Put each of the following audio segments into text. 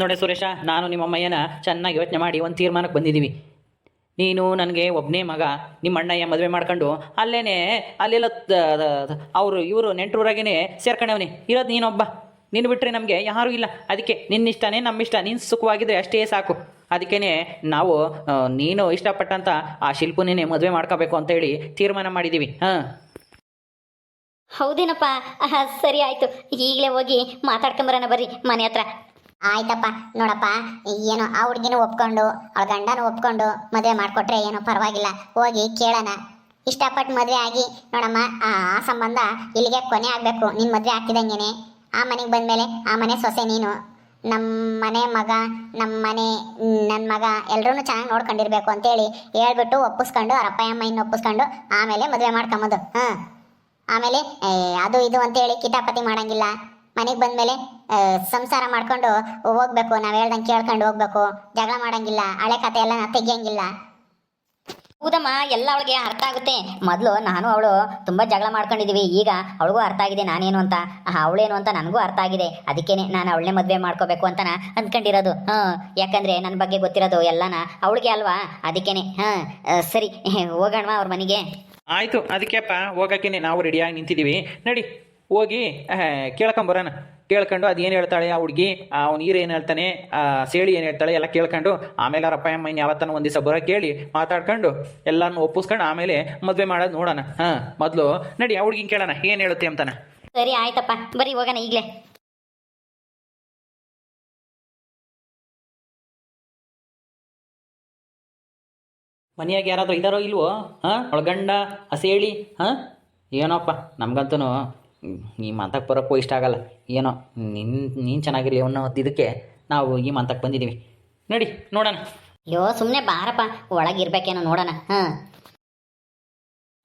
ನೋಡಿ ಸುರೇಶ, ನಾನು ನಿಮ್ಮಮ್ಮಯ್ಯನ ಚೆನ್ನಾಗಿ ಯೋಚನೆ ಮಾಡಿ ಒಂದು ತೀರ್ಮಾನಕ್ಕೆ ಬಂದಿದ್ದೀವಿ. ನೀನು ನನಗೆ ಒಬ್ಬನೇ ಮಗ, ನಿಮ್ಮ ಅಣ್ಣಯ್ಯ ಮದುವೆ ಮಾಡ್ಕೊಂಡು ಅಲ್ಲೆಲ್ಲ ಅವರು ಇವರು ನೆಂಟರೂರಾಗೇ ಸೇರ್ಕೊಂಡವನೇ ಇರೋದು ನೀನೊಬ್ಬ. ನೀನು ಬಿಟ್ಟರೆ ನಮಗೆ ಯಾರೂ ಇಲ್ಲ. ಅದಕ್ಕೆ ನಿನ್ನಿಷ್ಟನೇ ನಮ್ಮಿಷ್ಟ, ನೀನು ಸುಖವಾಗಿದ್ದರೆ ಅಷ್ಟೇ ಸಾಕು. ಅದಕ್ಕೇ ನಾವು ನೀನು ಇಷ್ಟಪಟ್ಟಂಥ ಆ ಶಿಲ್ಪನೇ ಮದುವೆ ಮಾಡ್ಕೋಬೇಕು ಅಂತೇಳಿ ತೀರ್ಮಾನ ಮಾಡಿದ್ದೀವಿ. ಹಾಂ, ಹೌದೇನಪ್ಪ. ಸರಿ ಆಯಿತು, ಈಗಲೇ ಹೋಗಿ ಮಾತಾಡ್ಕೊಂಬರೋಣ ಬರ್ರಿ ಮನೆ ಹತ್ರ. ಆಯ್ತಪ್ಪ. ನೋಡಪ್ಪ, ಏನೋ ಆ ಹುಡ್ಗಿನೂ ಒಪ್ಕೊಂಡು ಅವಳ ಗಂಡನೂ ಒಪ್ಕೊಂಡು ಮದುವೆ ಮಾಡಿಕೊಟ್ರೆ ಏನೋ ಪರವಾಗಿಲ್ಲ. ಹೋಗಿ ಕೇಳೋಣ. ಇಷ್ಟಪಟ್ಟು ಮದುವೆ ಆಗಿ ನೋಡಮ್ಮ, ಆ ಸಂಬಂಧ ಇಲ್ಲಿಗೆ ಕೊನೆ ಆಗಬೇಕು. ನಿನ್ನ ಮದುವೆ ಆಗ್ತಿದ್ದಂಗೆನೆ ಆ ಮನೆಗೆ ಬಂದಮೇಲೆ ಆ ಮನೆ ಸೊಸೆ ನೀನು. ನಮ್ಮ ಮನೆ ಮಗ, ನಮ್ಮ ಮನೆ ನನ್ನ ಮಗ ಎಲ್ಲರೂ ಚೆನ್ನಾಗಿ ನೋಡ್ಕೊಂಡಿರ್ಬೇಕು ಅಂತೇಳಿ ಹೇಳ್ಬಿಟ್ಟು ಒಪ್ಪಿಸ್ಕೊಂಡು ಅವ್ರ ಅಪ್ಪ ಅಮ್ಮ ಇನ್ನು ಒಪ್ಪಿಸ್ಕೊಂಡು ಆಮೇಲೆ ಮದುವೆ ಮಾಡ್ಕೊಂಬೋದು. ಹಾಂ, ಆಮೇಲೆ ಅದು ಇದು ಅಂತೇಳಿ ಕಿತಾಪತಿ ಮಾಡೋಂಗಿಲ್ಲ. ಮನೆಗೆ ಬಂದಮೇಲೆ ಸಂಸಾರ ಮಾಡ್ಕೊಂಡು ಹೋಗ್ಬೇಕು. ನಾವು ಹೇಳ್ದಂಗೆ ಕೇಳ್ಕೊಂಡು ಹೋಗ್ಬೇಕು. ಜಗಳ ಮಾಡೋಂಗಿಲ್ಲ. ಹಳೆ ಕತೆ ಎಲ್ಲ ತೆಗಿಯೋಂಗಿಲ್ಲ. ಹೌದಮ್ಮ, ಎಲ್ಲ ಅವಳಿಗೆ ಅರ್ಥ ಆಗುತ್ತೆ. ಮೊದಲು ನಾನು ಅವಳು ತುಂಬ ಜಗಳ ಮಾಡ್ಕೊಂಡಿದ್ದೀವಿ. ಈಗ ಅವಳಿಗೂ ಅರ್ಥ ಆಗಿದೆ ನಾನೇನು ಅಂತ, ಅವಳೇನು ಅಂತ ನನಗೂ ಅರ್ಥ ಆಗಿದೆ. ಅದಕ್ಕೇನೆ ನಾನು ಅವಳನ್ನೇ ಮದುವೆ ಮಾಡ್ಕೋಬೇಕು ಅಂತ ಅಂದ್ಕೊಂಡಿರೋದು. ಯಾಕಂದರೆ ನನ್ನ ಬಗ್ಗೆ ಗೊತ್ತಿರೋದು ಎಲ್ಲನ ಅವಳಿಗೆ ಅಲ್ವಾ. ಅದಕ್ಕೇನೆ. ಸರಿ, ಹೋಗೋಣವಾ ಅವ್ರ ಮನೆಗೆ. ಆಯಿತು, ಅದಕ್ಕೆಪ್ಪ ಹೋಗೋಕ್ಕೇ ನಾವು ರೆಡಿಯಾಗಿ ನಿಂತಿದ್ದೀವಿ. ನಡಿ ಹೋಗಿ ಕೇಳ್ಕೊಂಬರೋಣ. ಕೇಳ್ಕೊಂಡು ಅದು ಏನು ಹೇಳ್ತಾಳೆ ಆ ಹುಡುಗಿ, ಅವ್ನು ನೀರು ಏನು ಹೇಳ್ತಾನೆ, ಸೇಳಿ ಏನು ಹೇಳ್ತಾಳೆ ಎಲ್ಲ ಕೇಳ್ಕೊಂಡು ಆಮೇಲೆ ಅವ್ರ ಅಪ್ಪ ಅಮ್ಮ ಯಾವತ್ತನ ಒಂದು ದಿವಸ ಬರೋ ಕೇಳಿ ಮಾತಾಡ್ಕೊಂಡು ಎಲ್ಲನೂ ಒಪ್ಪಿಸ್ಕೊಂಡು ಆಮೇಲೆ ಮದುವೆ ಮಾಡೋದು ನೋಡೋಣ. ಹಾಂ, ಮೊದಲು ನಡಿ ಆ ಹುಡುಗಿನ ಕೇಳೋಣ ಏನು ಹೇಳುತ್ತೆ ಅಂತಾನೆ. ಸರಿ ಆಯ್ತಪ್ಪ, ಬರೀ ಹೋಗೋಣ ಈಗಲೇ. ಮನೆಯಾಗ ಯಾರಾದರೂ ಇದ್ದಾರೋ ಇಲ್ವೋ? ಹಾಂ, ಒಳಗಂಡ ಹಸೇಳಿ. ಹಾಂ, ಏನೋಪ್ಪ ನಮ್ಗಂತೂ ಈ ಮಂತಕ್ಕೆ ಬರೋಕ್ಕೂ ಇಷ್ಟ ಆಗಲ್ಲ. ಏನೋ ನೀನು ಚೆನ್ನಾಗಿರಲಿ ಅನ್ನೋ ಇದಕ್ಕೆ ನಾವು ಈ ಮಂತಕ್ಕೆ ಬಂದಿದ್ದೀವಿ. ನಡಿ ನೋಡೋಣ. ಅಯ್ಯೋ ಸುಮ್ಮನೆ ಬಾರಪ್ಪ, ಒಳಗಿರ್ಬೇಕೇನೋ ನೋಡೋಣ.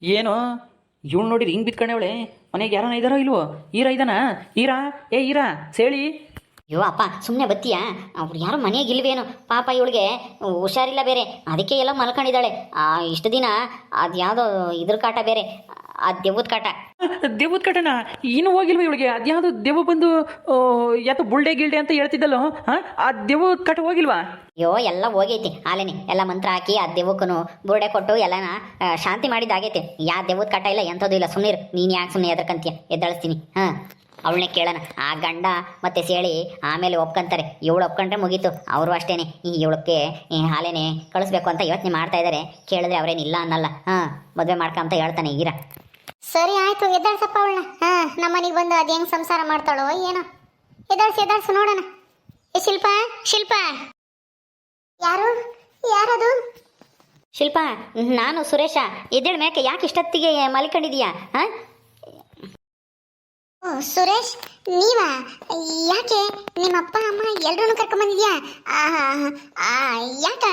ಏನು ಇವಳು ನೋಡಿರಿ ಹಿಂಗೆ ಬಿತ್ಕೊಂಡವಳೆ. ಮನೆಗೆ ಯಾರನ ಇದ್ದಾರೋ ಇಲ್ವೋ? ಈರಾ ಇದ್ದಾನ? ಈರಾ, ಈರಾ ಸೇಳಿ. ಅಯ್ಯೋ ಅಪ್ಪ, ಸುಮ್ಮನೆ ಬತ್ತೀಯಾ? ಅವ್ರು ಯಾರು ಮನೆಯಾಗ ಇಲ್ವೇನು? ಪಾಪ ಇವಳಿಗೆ ಹುಷಾರಿಲ್ಲ ಬೇರೆ, ಅದಕ್ಕೆ ಎಲ್ಲ ಮಲ್ಕೊಂಡಿದ್ದಾಳೆ. ಇಷ್ಟು ದಿನ ಅದು ಯಾವುದೋ ಇದ್ರ ಕಾಟ ಬೇರೆ, ಆ ದೆವ್ವದ ಕಾಟ. ದೆವ್ವದ ಕಾಟನ ಇನ್ನೂ ಹೋಗಿಲ್ವ ಇವಳಿಗೆ? ಅದ್ಯಾವುದು ದೆವ್ವ ಬಂದು ಯಾತೋ ಬುಲ್ಡೆ ಗಿಲ್ಡೆ ಅಂತ ಹೇಳ್ತಿದ್ದಲ್ಲೋ? ಹಾಂ, ಆ ದೆವ್ವದ ಕಾಟ ಹೋಗಿಲ್ವಾ? ಅಯ್ಯೋ ಎಲ್ಲ ಹೋಗೈತಿ ಆಲೇನೆ. ಎಲ್ಲ ಮಂತ್ರ ಹಾಕಿ ಆ ದೆವ್ವಕ್ಕೂ ಬುರುಡೆ ಕೊಟ್ಟು ಎಲ್ಲನ ಶಾಂತಿ ಮಾಡಿದ್ದಾಗೈತೆ. ಯಾವ ದೆವ್ವದ ಕಾಟ ಇಲ್ಲ, ಎಂಥದ್ದು ಇಲ್ಲ. ಸುಮ್ಮನೆ ನೀನು ಯಾಕೆ ಸುಮ್ಮನೆ ಎದರ್ಕಂತೀಯ? ಎದ್ದಳಿಸ್ತೀನಿ. ಅವಳನ್ನೇ ಕೇಳೋಣ. ಆ ಗಂಡ ಮತ್ತೆ ಸೇಳಿ ಆಮೇಲೆ ಒಪ್ಕೊಂತಾರೆ. ಇವಳು ಒಪ್ಕೊಂಡ್ರೆ ಮುಗೀತು. ಅವರು ಅಷ್ಟೇನೆ ಈ ಇವಳಕ್ಕೆ ಹಾಲೇನೆ ಕಳಿಸ್ಬೇಕು ಅಂತ ಯೋಚನೆ ಮಾಡ್ತಾ ಇದ್ದಾರೆ. ಕೇಳಿದ್ರೆ ಅವರೇನಿಲ್ಲ ಅನ್ನಲ್ಲ. ಮದುವೆ ಮಾಡ್ಕೊಂತ ಹೇಳ್ತಾನೆ ಈರ. ಸರಿ ಆಯ್ತು, ಎದ್ದಾಳ್ಸಪ್ಪ ಅವಳನ್ನ. ನಮ್ಮ ಮನೆಗೆ ಬಂದು ಅದು ಹೆಂಗೆ ಸಂಸಾರ ಮಾಡ್ತಾಳೋ ಏನೋ. ಎದ್ದಾಳ್ಸು ನೋಡೋಣ. ಶಿಲ್ಪ, ಶಿಲ್ಪ. ಯಾರದು? ಶಿಲ್ಪ, ನಾನು ಸುರೇಶ. ಎದ್ದೇಳ ಮೇಕೆ, ಯಾಕೆ ಇಷ್ಟೊತ್ತಿಗೆ ಮಲ್ಕೊಂಡಿದೀಯಾ? ಸುರೇಶ್, ನೀವಾ? ಯಾಕೆ ನಿಮ್ಮ ಅಪ್ಪ ಅಮ್ಮ ಎಲ್ರೂ ಕರ್ಕೊಂಬಂದಿದ್ಯಾ? ಯಾಕ?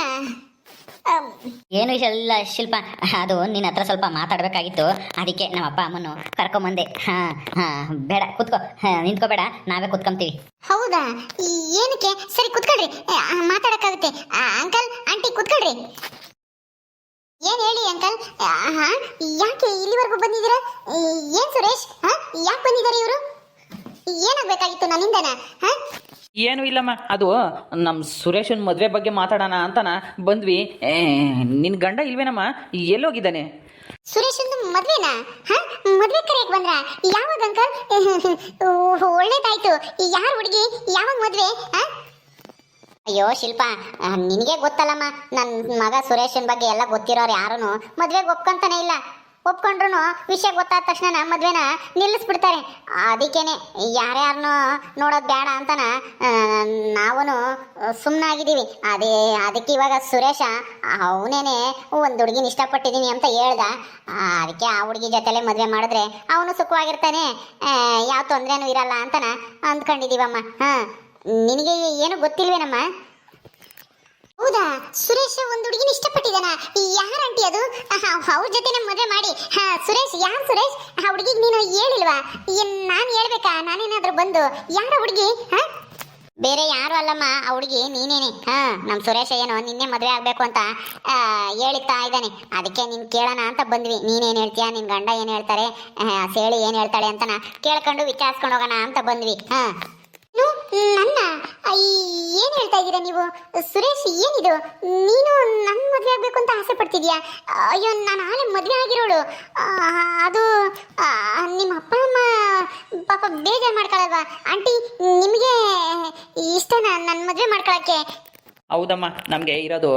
ಏನು ಇಲ್ಲ ಶಿಲ್ಪ, ಅದು ನಿನ್ನ ಹತ್ರ ಸ್ವಲ್ಪ ಮಾತಾಡಬೇಕಾಗಿತ್ತು. ಅದಕ್ಕೆ ನಮ್ಮ ಅಪ್ಪ ಅಮ್ಮನು ಕರ್ಕೊಂಬಂದೆ. ಬೇಡ ಕೂತ್ಕೋ, ನಿಂತ್ಕೋಬೇಡ, ನಾವೇ ಕೂತ್ಕೊಂತೀವಿ. ಹೌದಾ? ಏನಕ್ಕೆ? ಸರಿ ಕೂತ್ಕೊಳ್ರಿ, ಮಾತಾಡಕ್ಕಾಗುತ್ತೆ. Uncle aunty ಕೂತ್ಕೊಳ್ರಿ. ಏನ್ ಹೇಳಿ ಅಂಕಲ್? ಯಾಕೆ ಇಲ್ಲಿವರೆಗೂ ಬಂದಿದ್ದೀರಾ? ಏನ್ ಸುರೇಶ್, ಯಾಕೆ ಬಂದಿದ್ದಾರೆ ಇವರು? ಏನಾಗಬೇಕಾಗಿತ್ತು ನನ್ನಿಂದನ? ಏನು ಇಲ್ಲಮ್ಮ, ಅದು ನಮ್ಮ ಸುರೇಶನ ಮದುವೆ ಬಗ್ಗೆ ಮಾತಾಡೋಣ ಅಂತನ ಬಂದ್ವಿ. ನಿನ್ನ ಗಂಡ ಇಲ್ವೇನಮ್ಮ? ಎಲ್ಲೋಗಿದ್ದಾನೆ? ಸುರೇಶಂದು ಮದ್ವೆನಾ? ಮದ್ವೆ ಕರೆಯಕ್ ಬಂದ್ರ? ಯಾವಾಗ ಅಂಕಲ್? ಒಳ್ಳೇದಾಯ್ತು. ಯಾರು ಹುಡುಗಿ? ಯಾವಾಗ ಮದ್ವೆ? ಅಯ್ಯೋ ಶಿಲ್ಪ, ನಿನಗೆ ಗೊತ್ತಲ್ಲಮ್ಮ, ನನ್ನ ಮಗ ಸುರೇಶನ್ ಬಗ್ಗೆ ಎಲ್ಲ ಗೊತ್ತಿರೋರು ಯಾರೂ ಮದ್ವೆಗೆ ಒಪ್ಕೊಂತಾನೆ ಇಲ್ಲ. ಒಪ್ಕೊಂಡ್ರು ವಿಷಯ ಗೊತ್ತಾದ ತಕ್ಷಣ ಮದ್ವೆನ ನಿಲ್ಲಿಸ್ಬಿಡ್ತಾರೆ. ಅದಕ್ಕೇನೆ ಯಾರ್ಯಾರನ್ನೂ ನೋಡೋದು ಬೇಡ ಅಂತನ ನಾವು ಸುಮ್ಮನಾಗಿದ್ದೀವಿ. ಅದಕ್ಕೆ ಇವಾಗ ಸುರೇಶ ಅವನೇನೆ ಒಂದು ಹುಡುಗಿನ ಇಷ್ಟಪಟ್ಟಿದ್ದೀನಿ ಅಂತ ಹೇಳ್ದ. ಅದಕ್ಕೆ ಆ ಹುಡುಗಿ ಜೊತೆಲೆ ಮದುವೆ ಮಾಡಿದ್ರೆ ಅವನು ಸುಖವಾಗಿರ್ತಾನೆ, ಯಾವ ತೊಂದರೆನೂ ಇರಲ್ಲ ಅಂತನ ಅಂದ್ಕೊಂಡಿದ್ದೀವಮ್ಮ. ನಿನಗೆ ಏನು ಗೊತ್ತಿಲ್ವೇನಮ್ಮ? ಹೌದಾ? ಸುರೇಶ್ ಒಂದು ಹುಡುಗಿನ ಇಷ್ಟಪಟ್ಟಿದ್ದಾನ? ಯಾರ ಆಂಟಿ ಅದು? ಅವ್ರ ಜೊತೆ ಮದುವೆ ಮಾಡಿ. ಸುರೇಶ್ ಯಾರು? ಸುರೇಶ್ ಆ ಹುಡುಗಿಗೆ ನೀನು ಹೇಳಿಲ್ವಾ? ನಾನು ಹೇಳ್ಬೇಕಾ? ನಾನೇನಾದ್ರೂ ಬಂದು ಯಾರ ಹುಡುಗಿ? ಬೇರೆ ಯಾರು ಅಲ್ಲಮ್ಮ, ಆ ಹುಡುಗಿ ನೀನೇನೆ. ನಮ್ಮ ಸುರೇಶ ಏನೋ ನಿನ್ನೆ ಮದುವೆ ಆಗ್ಬೇಕು ಅಂತ ಹೇಳ್ತಾ ಇದ್ದಾನೆ. ಅದಕ್ಕೆ ನೀನು ಕೇಳೋಣ ಅಂತ ಬಂದ್ವಿ. ನೀನೇನು ಹೇಳ್ತೀಯಾ, ನಿನ್ನ ಗಂಡ ಏನು ಹೇಳ್ತಾರೆ, ಸೇಳಿ ಏನು ಹೇಳ್ತಾಳೆ ಅಂತನ ಕೇಳ್ಕೊಂಡು ವಿಚಾರಿಸ್ಕೊಂಡು ಹೋಗೋಣ ಅಂತ ಬಂದ್ವಿ. ನನ್ನ ಇದ್ದೀರಾ ನೀವು? ಸುರೇಶ್ ಏನಿದು? ನೀನು ನನ್ನ ಮದುವೆ ಆಗ್ಬೇಕು ಅಂತ ಆಸೆ ಪಡ್ತಿದ್ಯಾ? ಅಯ್ಯೋ, ನಾನು ಆಳೆ ಮದುವೆ ಆಗಿರೋಳು. ಅದು ನಿಮ್ಮ ಅಪ್ಪ ಅಮ್ಮ ಪಾಪ ಬೇಜಾರು ಮಾಡ್ಕೊಳಲ್ವಾ? ಆಂಟಿ, ನಿಮಗೆ ಇಷ್ಟನಾ ನನ್ನ ಮದುವೆ ಮಾಡ್ಕೊಳಕ್ಕೆ? ಹೌದಮ್ಮ, ನಮಗೆ ಇರೋದು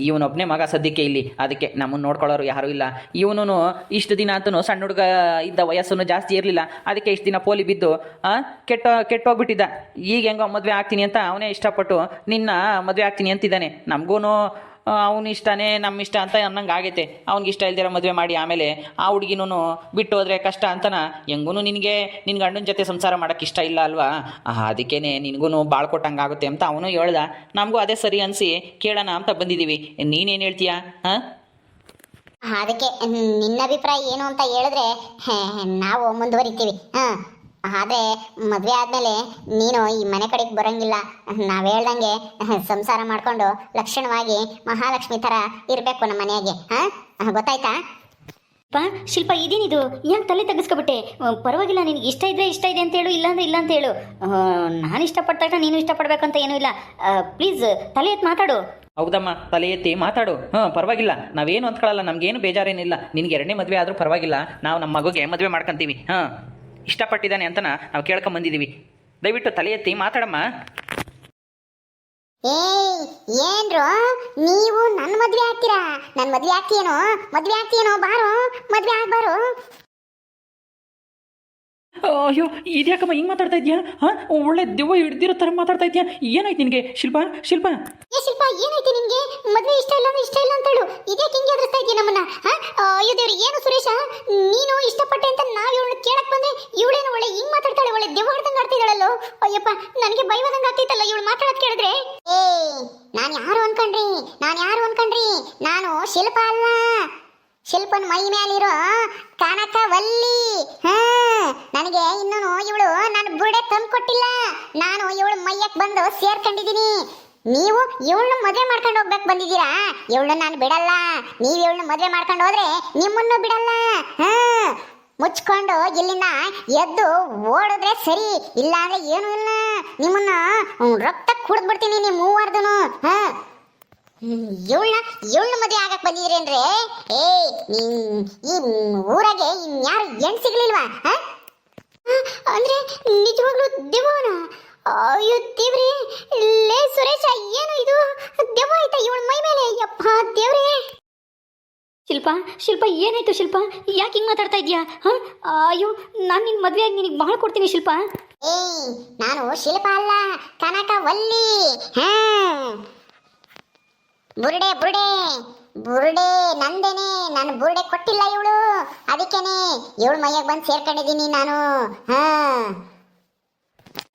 ಇವನೊಬ್ಬನೇ ಮಗ ಸದ್ಯಕ್ಕೆ ಇಲ್ಲಿ. ಅದಕ್ಕೆ ನಮ್ಮನ್ನು ನೋಡ್ಕೊಳ್ಳೋರು ಯಾರೂ ಇಲ್ಲ. ಇವನು ಇಷ್ಟು ದಿನ ಅಂತೂ ಸಣ್ಣ ಹುಡುಗ ಇದ್ದ, ವಯಸ್ಸನ್ನು ಜಾಸ್ತಿ ಇರಲಿಲ್ಲ. ಅದಕ್ಕೆ ಇಷ್ಟು ದಿನ ಪೋಲಿ ಬಿದ್ದು ಕೆಟ್ಟೋಗ್ಬಿಟ್ಟಿದ್ದ. ಈಗ ಹೆಂಗೋ ಮದುವೆ ಆಗ್ತೀನಿ ಅಂತ ಅವನೇ ಇಷ್ಟಪಟ್ಟು ನಿನ್ನ ಮದುವೆ ಆಗ್ತೀನಿ ಅಂತಿದ್ದಾನೆ. ನಮಗೂ ಅವನು ಇಷ್ಟನೇ ನಮ್ಮ ಇಷ್ಟ ಅಂತ ಅನ್ನಂಗೆ ಆಗೈತೆ. ಅವ್ನಿಗೆ ಇಷ್ಟ ಇಲ್ದಿರೋ ಮದುವೆ ಮಾಡಿ ಆಮೇಲೆ ಆ ಹುಡುಗಿನೂ ಬಿಟ್ಟು ಹೋದರೆ ಕಷ್ಟ ಅಂತನ. ಹೆಂಗೂ ನಿನಗೆ ನಿನ್ನ ಗಂಡನ ಜೊತೆ ಸಂಸಾರ ಮಾಡೋಕ್ಕೆ ಇಷ್ಟ ಇಲ್ಲ ಅಲ್ವಾ? ಅದಕ್ಕೇ ನಿನಗೂ ಬಾಳ್ಕೊಟ್ಟಂಗೆ ಆಗುತ್ತೆ ಅಂತ ಅವನು ಹೇಳ್ದ. ನಮಗೂ ಅದೇ ಸರಿ ಅನಿಸಿ ಕೇಳೋಣ ಅಂತ ಬಂದಿದ್ದೀವಿ. ನೀನೇನು ಹೇಳ್ತೀಯಾ? ಹಾಂ, ಅದಕ್ಕೆ ನಿನ್ನ ಅಭಿಪ್ರಾಯ ಏನು ಅಂತ ಹೇಳಿದ್ರೆ ನಾವು ಮುಂದುವರಿತೀವಿ. ಆದರೆ ಮದುವೆ ಆದಮೇಲೆ ನೀನು ಈ ಮನೆ ಕಡೆಗೆ ಬರೋಂಗಿಲ್ಲ. ನಾವು ಹೇಳ್ದಂಗೆ ಸಂಸಾರ ಮಾಡಿಕೊಂಡು ಲಕ್ಷಣವಾಗಿ ಮಹಾಲಕ್ಷ್ಮಿ ಥರ ಇರಬೇಕು ನಮ್ಮ ಮನೆಯಾಗೆ. ಗೊತ್ತಾಯ್ತಾ? ಶಿಲ್ಪ, ಇದೇನಿದು? ಯಾಕೆ ತಲೆ ತೆಗೆಸ್ಕೊಬಿಟ್ಟೆ? ಪರವಾಗಿಲ್ಲ, ನಿನಗೆ ಇಷ್ಟ ಇದ್ರೆ ಇಷ್ಟ ಇದೆ ಅಂತ ಹೇಳು, ಇಲ್ಲಾಂದ್ರೆ ಇಲ್ಲ ಅಂತ ಹೇಳು. ನಾನು ಇಷ್ಟಪಟ್ಟಾಗ ನೀನು ಇಷ್ಟಪಡ್ಬೇಕಂತ ಏನೂ ಇಲ್ಲ. ಪ್ಲೀಸ್ ತಲೆ ಎತ್ತು ಮಾತಾಡು. ಹೌದಮ್ಮ, ತಲೆ ಎತ್ತಿ ಮಾತಾಡು. ಪರವಾಗಿಲ್ಲ, ನಾವೇನು ಅಂದ್ಕೊಳ್ಳಲ್ಲ. ನಮಗೇನು ಬೇಜಾರೇನಿಲ್ಲ. ನಿನಗೆ ಎರಡನೇ ಮದುವೆ ಆದರೂ ಪರವಾಗಿಲ್ಲ. ನಾವು ನಮ್ಮ ಮಗುಗೆ ಮದುವೆ ಮಾಡ್ಕೊತೀವಿ. ಇಷ್ಟಪಟ್ಟಿದ್ದಾನೆ ಅಂತ ನಾವು ಕೇಳ್ಕೊಂಬಂದಿದ್ದೀವಿ. ದಯವಿಟ್ಟು ತಲೆ ಎತ್ತಿ ಮಾತಾಡಮ್ಮ. ಏನ್ರು ನೀವು ನನ್ನ ಮದ್ವೆ ಆಗ್ತೀರಾ? ನನ್ನ ಮದ್ವೆ ಆಗ್ತೀಯೇನೋ? ಬಾರೋ, ಮದ್ವೆ ಆಗ್ಬಾರು. ಅಯ್ಯೋ, ಇದ್ಯಾಕಮ್ಮ ಹಿಂಗೆ ಮಾತಾಡ್ತಾ ಇದೆಯಾ? ಒಳ್ಳೆ ದೆವ್ವ ಹಿಡ್ದಿರೋ ಥರ ಮಾತಾಡ್ತಾ ಇದೆಯಾ? ಏನಾಯ್ತು ನಿನಗೆ ಶಿಲ್ಪ? ಶಿಲ್ಪ, ಏನಾಯ್ತು ನಿನ್ಗೆ? ಮದ್ವೆ ಇಷ್ಟ ಇಲ್ಲ ಅಂತ ಹೇಳು. ಇದ್ಯಾಕೆ ಹಿಂಗೆ ಎದುರಿಸ್ತಾ ಇದೀಯ ನಮ್ಮನ್ನ? ಅಯ್ಯೋ ದೇವ್ರಿ, ಏನು ಸುರೇಶ, ನೀನು ಇಷ್ಟಪಟ್ಟೆ ಅಂತ ನಾವು ಇವಳನ್ನ ಕೇಳಕ್ ಬಂದ್ರೆ ಇವಳೇನು ಒಳ್ಳೆ ಹಿಂಗ್ ಮಾತಾಡ್ತಾಳೆ? ಒಳ್ಳೆ ದೆವ್ವ ಹಿಡ್ದಂಗೆ ಆಡ್ತಿದ್ದಾಳಲ್ಲೋ. ಅಯ್ಯಪ್ಪ, ನನಗೆ ಭಯವಾದಂಗೆ ಆಗ್ತೈತಲ್ಲ ಇವಳು ಮಾತಾಡೋದು ಕೇಳಿದ್ರೆ. ನಾನು ಯಾರು ಅನ್ಕೊಂಡ್ರಿ? ನಾನು ಶಿಲ್ಪ ಅಲ್ಲ. ಶಿಲ್ಪನ್ ಮೈ ಮೇಲಿರೋ ಕನಕವಲ್ಲಿ. ನನಗೆ ಇನ್ನೂ ಇವಳು ನನ್ನ ಬುಡೆ ತಂದು ಕೊಟ್ಟಿಲ್ಲ. ನಾನು ಇವಳು ಮೈಯಕ್ಕೆ ಬಂದು ಸೇರ್ಕೊಂಡಿದ್ದೀನಿ. ನೀವು ಇವಳನ್ನ ಮದುವೆ ಮಾಡ್ಕೊಂಡು ಹೋಗ್ಬೇಕು ಬಂದಿದ್ದೀರಾ? ಇವಳನ್ನ ನಾನು ಬಿಡಲ್ಲ. ನೀವು ಇವಳನ್ನ ಮದುವೆ ಮಾಡ್ಕೊಂಡು ಹೋದ್ರೆ ನಿಮ್ಮನ್ನು ಬಿಡಲ್ಲ. ಮುಚ್ಕೊಂಡು ಇಲ್ಲಿಂದ ಎದ್ದು ಓಡಿದ್ರೆ ಸರಿ, ಇಲ್ಲ ಅಂದ್ರೆ ಏನೂ ಇಲ್ಲ. ನಿಮ್ಮನ್ನ ರಕ್ತ ಕುಡಿದ್ಬಿಡ್ತೀನಿ ನೀವು ಮೂವರ್ದುನು. ಇವಳನ್ನ ಮದುವೆ ಆಗಕ್ ಬಂದಿದ್ರಿ ಅಂದ್ರೆ ಈ ಊರಾಗೆ ಇನ್ಯಾರು ಹೆಣ್ ಸಿಗ್ಲಿಲ್ವಾ? ಅಂದ್ರೆ ನಿಜವಾಗ್ಲೂ ದೆವ್ವನ? ಅಯ್ಯೋ ದೇವ್ರಿ, ಲೇ ಸುರೇಶ, ಏನು ಇದು? ದೆವ್ವ ಆಯ್ತಾ ಇವಳ ಮೈ ಮೇಲೆ? ಯಪ್ಪ ದೇವ್ರಿ. ಶಿಲ್ಪ, ಏನಾಯ್ತು ಶಿಲ್ಪ? ಯಾಕೆ ಹಿಂಗೆ ಮಾತಾಡ್ತಾ ಇದೀಯಾ? ಅಯ್ಯೋ, ನಾನು ನಿನ್ನ ಮದುವೆಯಾಗಿ ನಿನಗೆ ಭಾಳ ಕೊಡ್ತೀನಿ ಶಿಲ್ಪ. ನಾನು ಶಿಲ್ಪ ಅಲ್ಲ, ಕನಕವಲ್ಲಿ. ಬುರುಡೆ ನಂದೇನೆ. ನಾನು ಬುರುಡೆ ಕೊಟ್ಟಿಲ್ಲ ಇವಳು. ಅದಕ್ಕೇನೆ ಇವಳು ಮೈಯಾಗ ಬಂದು ಸೇರ್ಕೊಂಡಿದ್ದೀನಿ ನಾನು.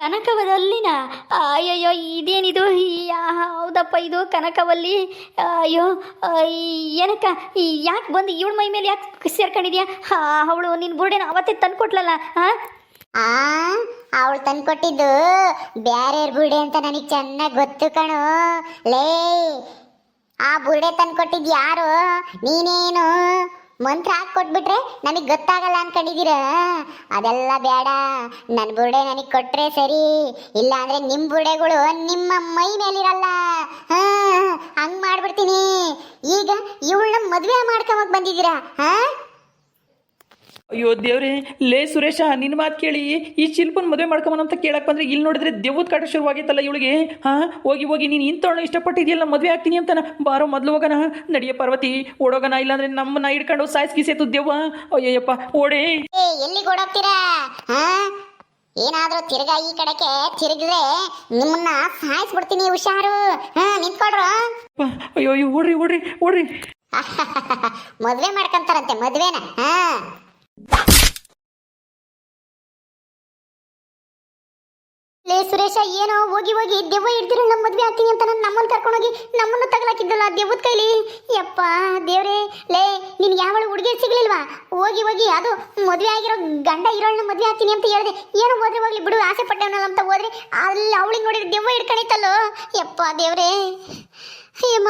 ಕನಕವಲ್ಲಿನ? ಅಯ್ಯಯ್ಯೋ, ಇದೇನಿದು? ಹೌದಪ್ಪ, ಇದು ಕನಕವಲ್ಲಿ. ಅಯ್ಯೋ, ಏನಕ್ಕ ಯಾಕೆ ಬಂದು ಇವಳ ಮೈ ಮೇಲೆ ಯಾಕೆ ಸೇರ್ಕೊಂಡಿದ್ಯಾ? ಅವಳು ನಿನ್ನ ಬುರುಡೆನ ಅವತ್ತೇ ತಂದ್ಕೊಟ್ಲಲ್ಲ. ಅವಳು ತಂದ್ಕೊಟ್ಟಿದ್ದು ಬ್ಯಾರೆ ಬುರುಡೆ ಅಂತ ನನಗೆ ಚೆನ್ನಾಗಿ ಗೊತ್ತು ಕಣೋ. ಲೇ, ಆ ಬುರುಡೆ ತಂದ್ಕೊಟ್ಟಿದ್ದು ಯಾರು? ನೀನೇನು ಮಂತ್ರ ಹಾಕ್ಕೊಟ್ಬಿಟ್ರೆ ನನಗೆ ಗೊತ್ತಾಗಲ್ಲ ಅನ್ಕೊಂಡಿದ್ದೀರ? ಅದೆಲ್ಲ ಬೇಡ. ನನ್ನ ಬುರುಡೆ ನನಗೆ ಕೊಟ್ರೆ ಸರಿ, ಇಲ್ಲ ಅಂದ್ರೆ ನಿಮ್ಮ ಬುರುಡೆಗಳು ನಿಮ್ಮ ಮೈ ಮೇಲಿರಲ್ಲ. ಹಂಗ್ ಮಾಡ್ಬಿಡ್ತೀನಿ. ಈಗ ಇವಳನ್ನ ಮದುವೆ ಮಾಡ್ಕೊಂಬಕ್ ಬಂದಿದ್ದೀರಾ? ಅಯ್ಯೋ ದೇವ್ರೆ, ಲೇ ಸುರೇಶ, ನಿನ್ನ ಮಾತು ಕೇಳಿ ಈ ಶಿಲ್ಪನ ಮದುವೆ ಮಾಡ್ಕೊಂಬನ ಅಂತ ಕೇಳಕ್ಕೆ ಬಂದರೆ ಇಲ್ಲಿ ನೋಡಿದ್ರೆ ದೆವ್ವದ ಕಾಟ ಶುರುವಾಗಿತ್ತಲ್ಲ ಇವಳಿಗೆ. ಹೋಗಿ ನೀನು ಇಂಥವಳು ಇಷ್ಟಪಟ್ಟಿದೆಯಲ್ಲ, ಮದುವೆ ಆಗ್ತೀನಿ ಅಂತಾನ. ಬಾರೋ ಮೊದಲು ಹೋಗೋಣ. ನಡಿಯ ಪಾರ್ವತಿ, ಓಡೋಗೋಣ. ಇಲ್ಲಾಂದ್ರೆ ನಮ್ಮನ್ನ ಹಿಡ್ಕೊಂಡು ಸಾಯಿಸ್ಕಿಸೇತು ದೆವ್ವ. ಅಯ್ಯಯ್ಯಪ್ಪ, ಓಡೇ. ಎಲ್ಲಿಗೆ ಓಡೋಗ್ತೀರಾ? ಏನಾದ್ರೂ ತಿರ್ಗಾ ಈ ಕಡೆಗೆ ತಿರುಗಿದ್ರೆ ನಿಮ್ಮನ್ನ ಸಾಯಿಸ್ಬಿಡ್ತೀನಿ. ಹುಷಾರು. ನಿಂತ್ಕೊಡ್ರು. ಅಯ್ಯೋ, ಓಡ್ರಿ. ಮದ್ವೆ ಮಾಡ್ಕೊಂತಾರಂತೆ, ಮದ್ವೆನ. ಲೇ ಸುರೇಶ, ಏನೋ ಹೋಗಿ ದೆವ್ವ ಹಿಡ್ದಿರೋ ನಮ್ಮ ಮದ್ವೆ ಆಗ್ತೀನಿ ಅಂತ ನಮ್ಮನ್ನು ಕರ್ಕೊಂಡೋಗಿ ನಮ್ಮನ್ನು ತಗಲಾಕಿದ್ದಲ್ಲ ದೆವ್ವದ ಕೈಲಿ. ಯಪ್ಪ ದೇವ್ರೆ, ಲೇ ನಿನ್ಗೆ ಯಾವಳು ಹುಡುಗಿ ಸಿಗ್ಲಿಲ್ವಾ? ಹೋಗಿ ಅದು ಮದುವೆ ಆಗಿರೋ ಗಂಡ ಇರೋಳನ್ನ ಮದುವೆ ಆಗ್ತೀನಿ ಅಂತ ಹೇಳಿದೆ. ಏನೋ ಹೋದ್ರೆ ಹೋಗ್ಲಿ ಬಿಡು, ಆಸೆ ಪಟ್ಟವನಲ್ಲ ಅಂತ ಹೋದ್ರೆ ಅಲ್ಲಿ ಅವಳಿಗೆ ನೋಡಿದ್ರೆ ದೆವ್ವ ಹಿಡ್ಕಣಿತ್ತಲ್ಲೋ. ಯಪ್ಪ ದೇವ್ರೆ, ಅಯ್ಯಮ್ಮ,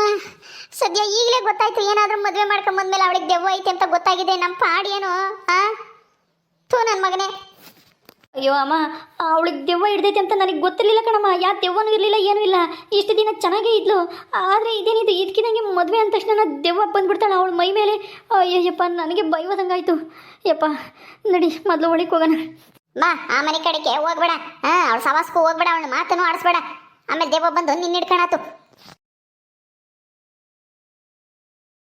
ಸದ್ಯ ಈಗಲೇ ಗೊತ್ತಾಯ್ತು. ಏನಾದರೂ ಮದುವೆ ಮಾಡ್ಕೊಂಬಂದ್ಮೇಲೆ ಅವಳಿಗೆ ದೆವ್ವ ಐತೆ ಅಂತ ಗೊತ್ತಾಗಿದೆ. ನಮ್ಮ ಪಾಡಿ ಏನು? ಥೂ ನನ್ನ ಮಗನೇ. ಅಯ್ಯೋ ಅಮ್ಮ, ಅವಳಿಗೆ ದೆವ್ವ ಹಿಡ್ದೈತೆ ಅಂತ ನನಗೆ ಗೊತ್ತಿರಲಿಲ್ಲ ಕಣಮ್ಮ. ಯಾ ದೆವ್ವನೂ ಇರಲಿಲ್ಲ, ಏನೂ ಇಲ್ಲ. ಇಷ್ಟು ದಿನ ಚೆನ್ನಾಗೇ ಇದ್ಲು. ಆದರೆ ಇದೇನಿದು ಇದಕ್ಕಿದಂಗೆ ಮದುವೆ ಅಂದ ತಕ್ಷಣ ದೆವ್ವ ಬಂದ್ಬಿಡ್ತಾಳೆ ಅವಳ ಮೈ ಮೇಲೆ. ಅಯ್ಯಪ್ಪ, ನನಗೆ ಭಯವಾದಂಗಾಯ್ತು. ಯಪ್ಪ, ನಡಿ ಮೊದಲು ಒಳಗೆ ಹೋಗೋಣ. ಬಾ, ಆ ಮನೆ ಕಡೆಗೆ ಹೋಗ್ಬೇಡ. ಅವಳ ಸವಾಸ್ಗೂ ಹೋಗ್ಬೇಡ, ಅವಳ ಮಾತನ್ನು ಆಡಿಸ್ಬೇಡ. ಆಮೇಲೆ ದೆವ್ವ ಬಂದು ನಿನ್ನ ಹಿಡ್ಕೊಳಾತು.